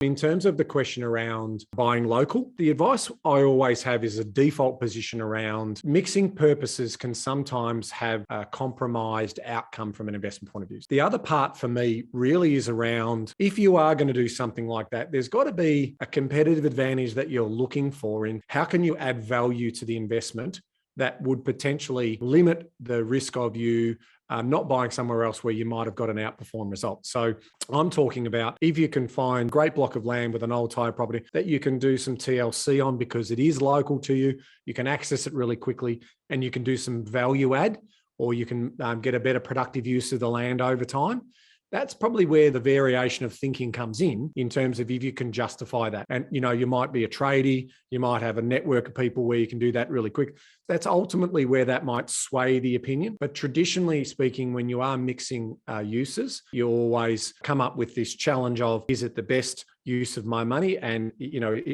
In terms of the question around buying local, the advice I always have is a default position around mixing purposes can sometimes have a compromised outcome from an investment point of view. The other part for me really is around, if you are going to do something like that, there's got to be a competitive advantage that you're looking for in how can you add value to the investment that would potentially limit the risk of you not buying somewhere else where you might have got an outperform result. So I'm talking about if you can find a great block of land with an old type property that you can do some TLC on because it is local to you, you can access it really quickly, and you can do some value add, or you can get a better productive use of the land over time. That's probably where the variation of thinking comes in terms of if you can justify that. And, you might be a tradie, you might have a network of people where you can do that really quick. That's ultimately where that might sway the opinion. But traditionally speaking, when you are mixing uses, you always come up with this challenge of, is it the best use of my money? And,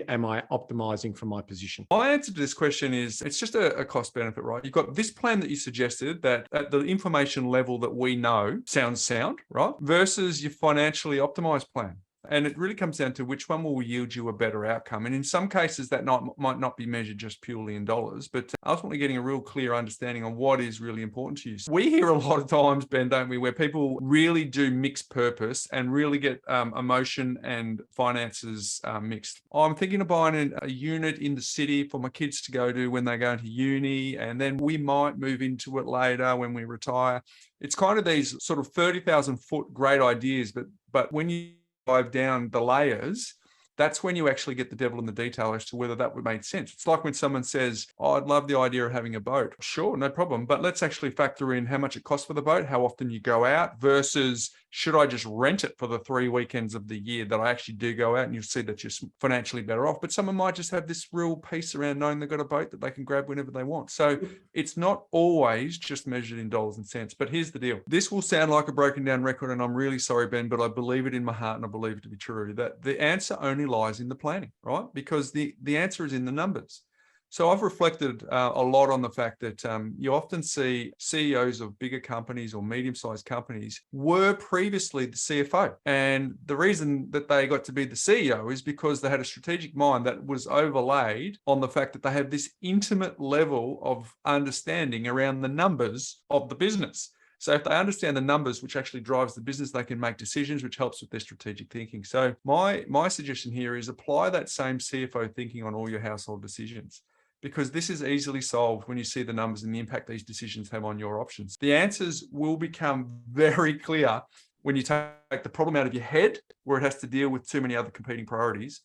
am I optimizing for my position? My answer to this question is it's just a cost benefit, right? You've got this plan that you suggested that at the information level that we know sounds sound, right? Versus your financially optimized plan. And it really comes down to which one will yield you a better outcome. And in some cases, that might not be measured just purely in dollars, but ultimately getting a real clear understanding on what is really important to you. So we hear a lot of times, Ben, don't we, where people really do mix purpose and really get emotion and finances mixed. I'm thinking of buying a unit in the city for my kids to go to when they go into uni, and then we might move into it later when we retire. It's kind of these sort of 30,000 foot great ideas, but when you dive down the layers, that's when you actually get the devil in the detail as to whether that would make sense. It's like when someone says, oh, I'd love the idea of having a boat. Sure, no problem. But let's actually factor in how much it costs for the boat, how often you go out versus should I just rent it for the 3 weekends of the year that I actually do go out, and you'll see that you're financially better off. But someone might just have this real peace around knowing they've got a boat that they can grab whenever they want. So it's not always just measured in dollars and cents. But here's the deal. This will sound like a broken down record, and I'm really sorry, Ben, but I believe it in my heart and I believe it to be true, that the answer only lies in the planning, right? Because the answer is in the numbers. So I've reflected a lot on the fact that you often see CEOs of bigger companies or medium-sized companies were previously the CFO. And the reason that they got to be the CEO is because they had a strategic mind that was overlaid on the fact that they had this intimate level of understanding around the numbers of the business. So if they understand the numbers, which actually drives the business, they can make decisions, which helps with their strategic thinking. So my suggestion here is apply that same CFO thinking on all your household decisions, because this is easily solved when you see the numbers and the impact these decisions have on your options. The answers will become very clear when you take the problem out of your head, where it has to deal with too many other competing priorities,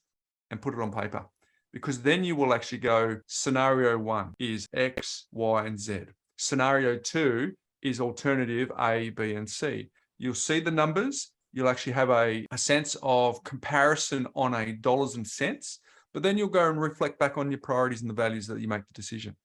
and put it on paper. Because then you will actually go, scenario 1 is X, Y, and Z. Scenario 2 is alternative A, B, and C. You'll see the numbers. You'll actually have a sense of comparison on a dollars and cents, but then you'll go and reflect back on your priorities and the values that you make the decision.